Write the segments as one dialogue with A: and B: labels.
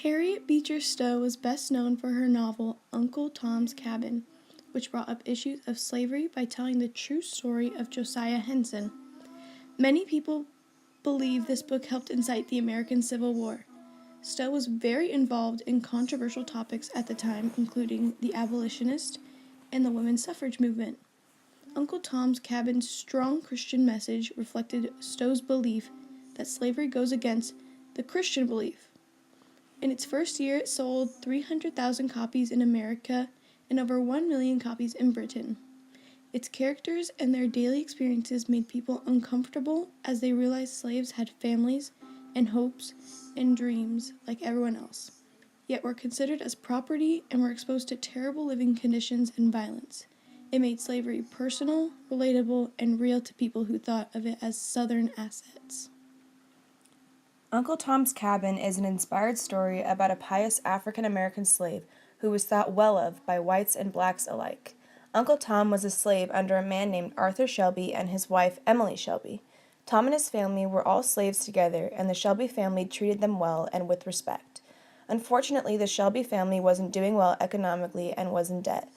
A: Harriet Beecher Stowe was best known for her novel Uncle Tom's Cabin, which brought up issues of slavery by telling the true story of Josiah Henson. Many people believe this book helped incite the American Civil War. Stowe was very involved in controversial topics at the time, including the abolitionist and the women's suffrage movement. Uncle Tom's Cabin's strong Christian message reflected Stowe's belief that slavery goes against the Christian belief. In its first year, it sold 300,000 copies in America and over 1 million copies in Britain. Its characters and their daily experiences made people uncomfortable as they realized slaves had families and hopes and dreams like everyone else, yet were considered as property and were exposed to terrible living conditions and violence. It made slavery personal, relatable, and real to people who thought of it as Southern assets.
B: Uncle Tom's Cabin is an inspired story about a pious African American slave who was thought well of by whites and blacks alike. Uncle Tom was a slave under a man named Arthur Shelby and his wife Emily Shelby. Tom and his family were all slaves together, and the Shelby family treated them well and with respect. Unfortunately, the Shelby family wasn't doing well economically and was in debt.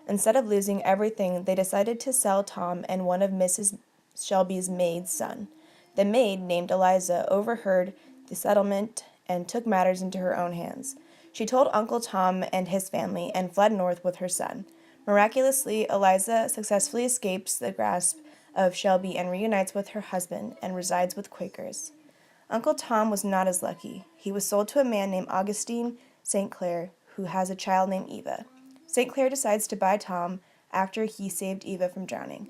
B: Instead of losing everything, they decided to sell Tom and one of Mrs. Shelby's maid's son. The maid, named Eliza, overheard the settlement and took matters into her own hands. She told Uncle Tom and his family and fled north with her son. Miraculously, Eliza successfully escapes the grasp of Shelby and reunites with her husband and resides with Quakers. Uncle Tom was not as lucky. He was sold to a man named Augustine St. Clair, who has a child named Eva. St. Clair decides to buy Tom after he saved Eva from drowning.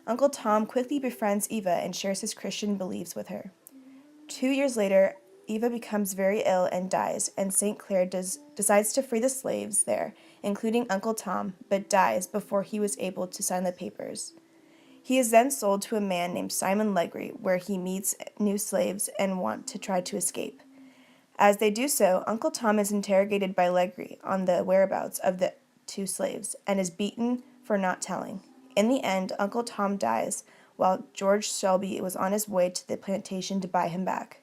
B: Uncle Tom quickly befriends Eva and shares his Christian beliefs with her. 2 years later, Eva becomes very ill and dies, and St. Clair decides to free the slaves there, including Uncle Tom, but dies before he was able to sign the papers. He is then sold to a man named Simon Legree, where he meets new slaves and want to try to escape. As they do so, Uncle Tom is interrogated by Legree on the whereabouts of the two slaves and is beaten for not telling. In the end, Uncle Tom dies, while George Shelby was on his way to the plantation to buy him back.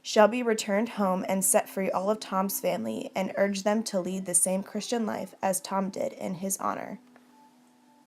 B: Shelby returned home and set free all of Tom's family and urged them to lead the same Christian life as Tom did in his honor.